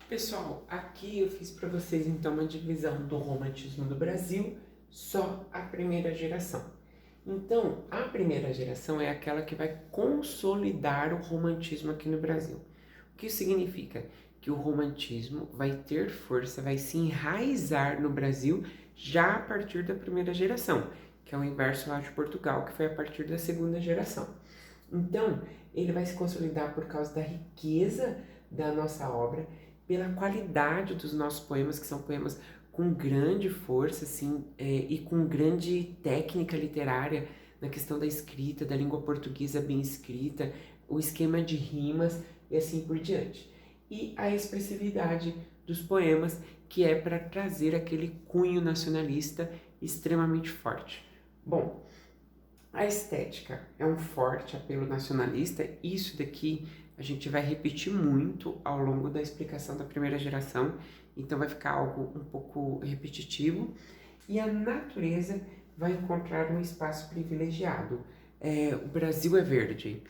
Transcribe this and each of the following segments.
Pessoal, aqui eu fiz para vocês então uma divisão do romantismo do Brasil, só a primeira geração. Então, a primeira geração é aquela que vai consolidar o romantismo aqui no Brasil. O que isso significa? Que o romantismo vai ter força, vai se enraizar no Brasil já a partir da primeira geração, que é o inverso lá de Portugal, que foi a partir da segunda geração. Então, ele vai se consolidar por causa da riqueza da nossa obra, pela qualidade dos nossos poemas, que são poemas com grande força, assim, e com grande técnica literária na questão da escrita, da língua portuguesa bem escrita, o esquema de rimas e assim por diante. E a expressividade dos poemas, que é para trazer aquele cunho nacionalista extremamente forte. Bom, a estética é um forte apelo nacionalista. Isso daqui a gente vai repetir muito ao longo da explicação da primeira geração, então vai ficar algo um pouco repetitivo. E a natureza vai encontrar um espaço privilegiado. O Brasil é verde.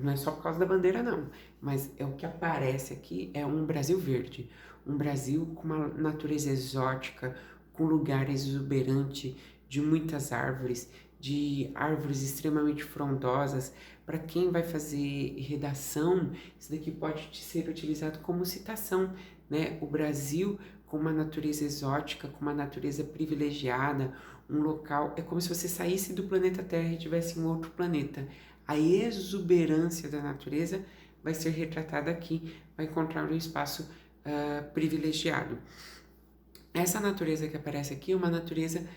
Não é só por causa da bandeira, não, mas é o que aparece aqui, é um Brasil verde. Um Brasil com uma natureza exótica, com lugares exuberantes, de muitas árvores, de árvores extremamente frondosas. Para quem vai fazer redação, isso daqui pode ser utilizado como citação, né? O Brasil com uma natureza exótica, com uma natureza privilegiada, um local, é como se você saísse do planeta Terra e tivesse em outro planeta. A exuberância da natureza vai ser retratada aqui, vai encontrar um espaço privilegiado. Essa natureza que aparece aqui é uma natureza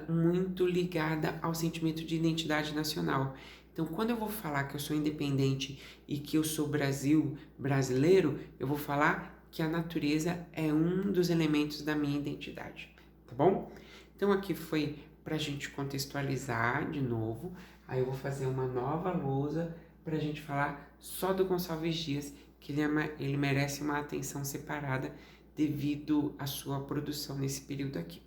muito ligada ao sentimento de identidade nacional. Então, quando eu vou falar que eu sou independente e que eu sou brasileiro, eu vou falar que a natureza é um dos elementos da minha identidade, tá bom? Então, aqui foi para a gente contextualizar de novo. Aí eu vou fazer uma nova lousa para a gente falar só do Gonçalves Dias, que ele merece uma atenção separada devido à sua produção nesse período aqui.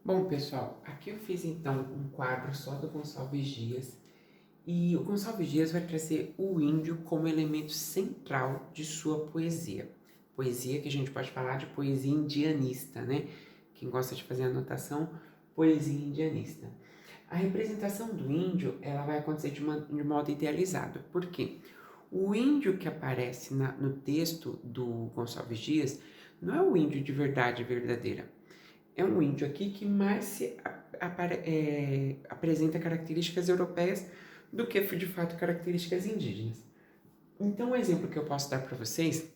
Bom, pessoal, aqui eu fiz então um quadro só do Gonçalves Dias, e o Gonçalves Dias vai trazer o índio como elemento central de sua poesia. Poesia que a gente pode falar de poesia indianista, né? Quem gosta de fazer anotação, poesia indianista. A representação do índio, ela vai acontecer de modo idealizado. Por quê? O índio que aparece no texto do Gonçalves Dias não é o índio de verdade verdadeira. É um índio aqui que mais apresenta características europeias do que, de fato, características indígenas. Então, um exemplo que eu posso dar para vocês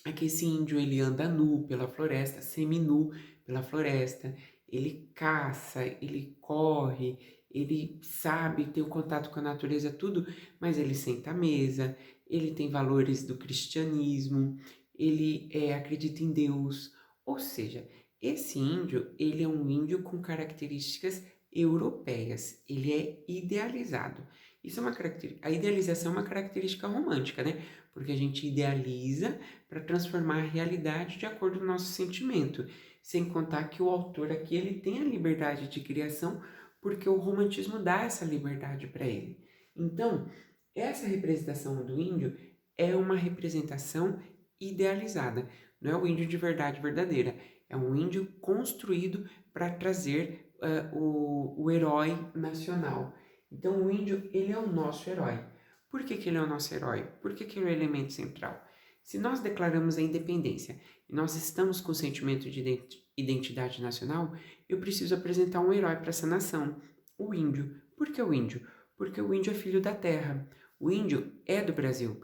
é que esse índio ele anda nu pela floresta, seminu pela floresta, ele caça, ele corre, ele sabe ter o contato com a natureza, tudo, mas ele senta à mesa, ele tem valores do cristianismo, ele acredita em Deus, ou seja, esse índio, ele é um índio com características europeias, ele é idealizado. Isso é uma característica, a idealização é uma característica romântica, né? Porque a gente idealiza para transformar a realidade de acordo com o nosso sentimento, sem contar que o autor aqui ele tem a liberdade de criação, porque o romantismo dá essa liberdade para ele. Então, essa representação do índio é uma representação idealizada, não é o índio de verdade verdadeira, é um índio construído para trazer o herói nacional. Então, o índio ele é o nosso herói. Por que ele é o nosso herói? Por que ele é o elemento central? Se nós declaramos a independência e nós estamos com o sentimento de identidade nacional, eu preciso apresentar um herói para essa nação, o índio. Por que o índio? Porque o índio é filho da terra. O índio é do Brasil.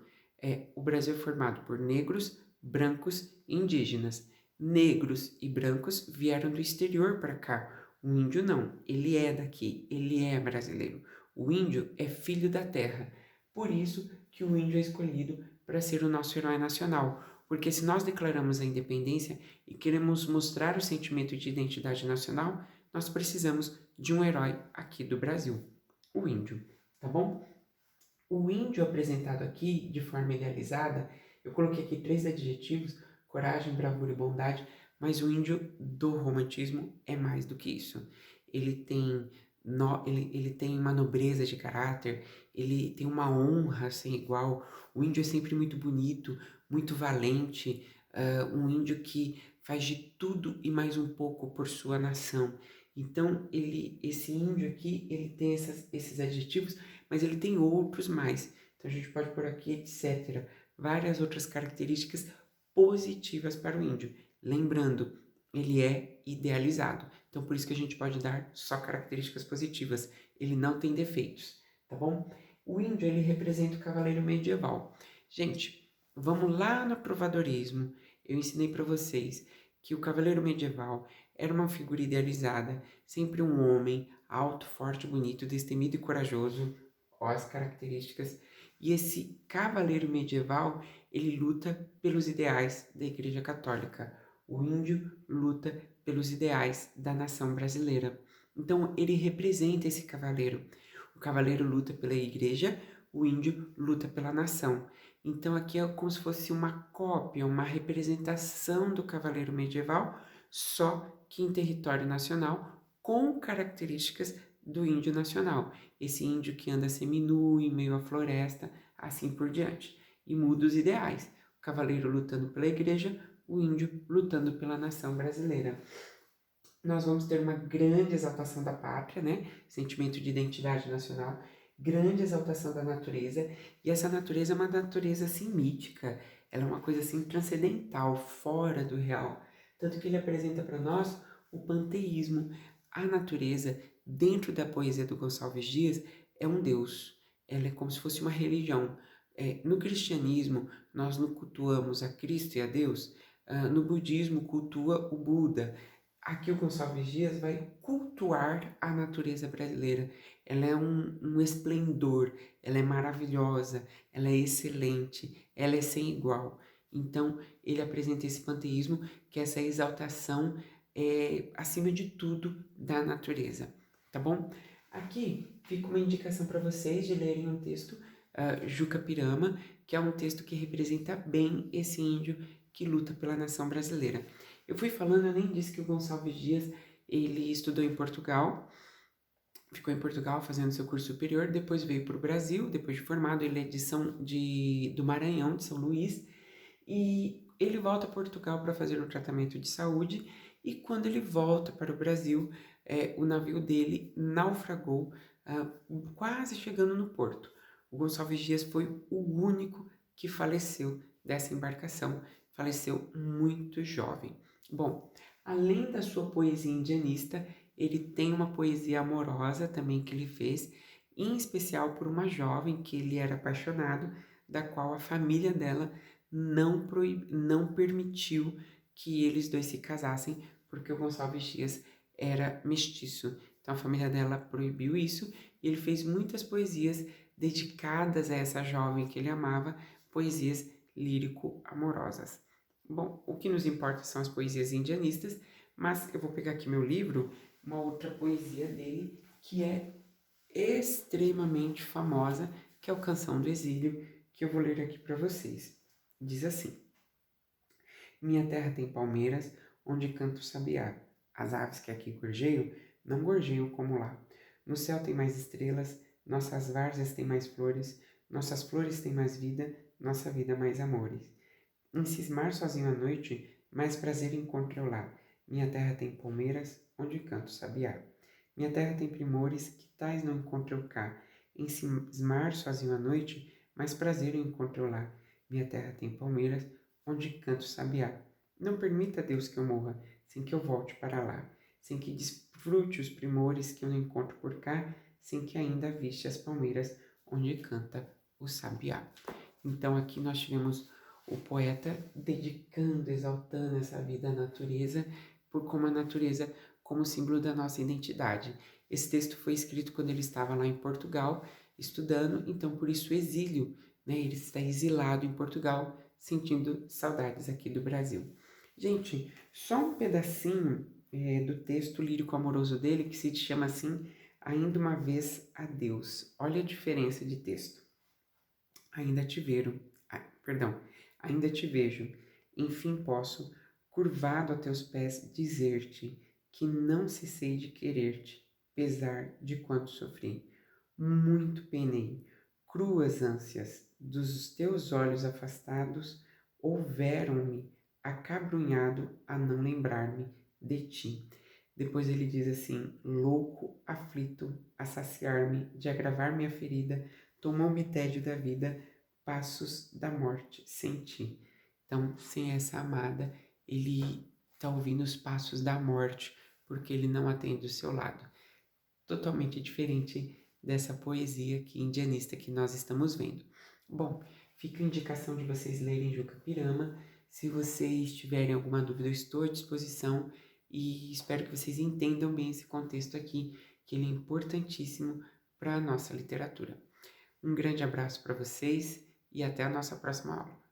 O Brasil é formado por negros, brancos e indígenas. Negros e brancos vieram do exterior para cá. O índio não, ele é daqui, ele é brasileiro. O índio é filho da terra. Por isso que o índio é escolhido para ser o nosso herói nacional, porque se nós declaramos a independência e queremos mostrar o sentimento de identidade nacional, nós precisamos de um herói aqui do Brasil, o índio, tá bom? O índio apresentado aqui de forma idealizada, eu coloquei aqui 3 adjetivos: coragem, bravura e bondade, mas o índio do romantismo é mais do que isso. Ele tem Ele tem uma nobreza de caráter, ele tem uma honra sem igual. O índio é sempre muito bonito, muito valente, um índio que faz de tudo e mais um pouco por sua nação. Então, esse índio aqui, ele tem esses adjetivos, mas ele tem outros mais. Então, a gente pode pôr aqui, etc. Várias outras características positivas para o índio. Lembrando, ele é idealizado. Então, por isso que a gente pode dar só características positivas. Ele não tem defeitos, tá bom? O índio, ele representa o cavaleiro medieval. Gente, vamos lá no provadorismo. Eu ensinei para vocês que o cavaleiro medieval era uma figura idealizada, sempre um homem alto, forte, bonito, destemido e corajoso. Ó as características. E esse cavaleiro medieval, ele luta pelos ideais da Igreja Católica. O índio luta pelos ideais da nação brasileira. Então, ele representa esse cavaleiro. O cavaleiro luta pela igreja, o índio luta pela nação. Então, aqui é como se fosse uma cópia, uma representação do cavaleiro medieval, só que em território nacional, com características do índio nacional. Esse índio que anda seminu, em meio à floresta, assim por diante. E muda os ideais. O cavaleiro lutando pela igreja, o índio lutando pela nação brasileira. Nós vamos ter uma grande exaltação da pátria, né? Sentimento de identidade nacional, grande exaltação da natureza, e essa natureza é uma natureza assim mítica, ela é uma coisa assim transcendental, fora do real. Tanto que ele apresenta para nós o panteísmo. A natureza, dentro da poesia do Gonçalves Dias, é um deus, ela é como se fosse uma religião. No cristianismo, nós não cultuamos a Cristo e a Deus, no budismo cultua o Buda. Aqui o Gonçalves Dias vai cultuar a natureza brasileira. Ela é um esplendor, ela é maravilhosa, ela é excelente, ela é sem igual. Então, ele apresenta esse panteísmo, que é essa exaltação, acima de tudo, da natureza. Tá bom? Aqui fica uma indicação para vocês de lerem um texto, Juca Pirama, que é um texto que representa bem esse índio que luta pela nação brasileira. Eu fui falando, eu nem disse que o Gonçalves Dias, ele estudou em Portugal, ficou em Portugal fazendo seu curso superior, depois veio para o Brasil, depois de formado, ele é do Maranhão, de São Luís, e ele volta a Portugal para fazer o tratamento de saúde, e quando ele volta para o Brasil, o navio dele naufragou, quase chegando no porto. O Gonçalves Dias foi o único que faleceu dessa embarcação, faleceu muito jovem. Bom, além da sua poesia indianista, ele tem uma poesia amorosa também que ele fez, em especial por uma jovem que ele era apaixonado, da qual a família dela não permitiu que eles dois se casassem, porque o Gonçalves Dias era mestiço. Então a família dela proibiu isso e ele fez muitas poesias dedicadas a essa jovem que ele amava, poesias lírico-amorosas. Bom, o que nos importa são as poesias indianistas, mas eu vou pegar aqui meu livro, uma outra poesia dele que é extremamente famosa, que é o Canção do Exílio, que eu vou ler aqui para vocês. Diz assim: Minha terra tem palmeiras, onde canta o sabiá. As aves que aqui gorjeiam, não gorjeiam como lá. No céu tem mais estrelas, nossas várzeas têm mais flores, nossas flores têm mais vida, nossa vida mais amores. Em cismar sozinho à noite, mais prazer encontro eu lá. Minha terra tem palmeiras, onde canta o sabiá. Minha terra tem primores, que tais não encontro eu cá. Em cismar sozinho à noite, mais prazer encontro eu lá. Minha terra tem palmeiras, onde canto sabiá. Não permita, Deus, que eu morra, sem que eu volte para lá, sem que desfrute os primores que eu não encontro por cá, sem que ainda viste as palmeiras, onde canta o sabiá. Então aqui nós tivemos o poeta dedicando, exaltando essa vida à natureza, por como a natureza como símbolo da nossa identidade. Esse texto foi escrito quando ele estava lá em Portugal, estudando, então por isso o exílio, né? Ele está exilado em Portugal, sentindo saudades aqui do Brasil. Gente, só um pedacinho do texto lírico amoroso dele, que se chama assim, Ainda uma vez a Deus. Olha a diferença de texto. Ainda te vejo, ainda te vejo, enfim curvado a teus pés, dizer-te que não cessei de querer-te. pesar de quanto sofri. Muito penei, cruas ânsias dos teus olhos afastados houveram-me acabrunhado a não lembrar-me de ti. Depois ele diz assim: louco, aflito, a saciar-me, de agravar minha ferida, tomou-me tédio da vida, passos da morte senti. Então, sem essa amada, ele está ouvindo os passos da morte, porque ele não atende o seu lado. Totalmente diferente dessa poesia aqui indianista que nós estamos vendo. Bom, fica a indicação de vocês lerem Juca Pirama. Se vocês tiverem alguma dúvida, eu estou à disposição e espero que vocês entendam bem esse contexto aqui, que ele é importantíssimo para a nossa literatura. Um grande abraço para vocês e até a nossa próxima aula.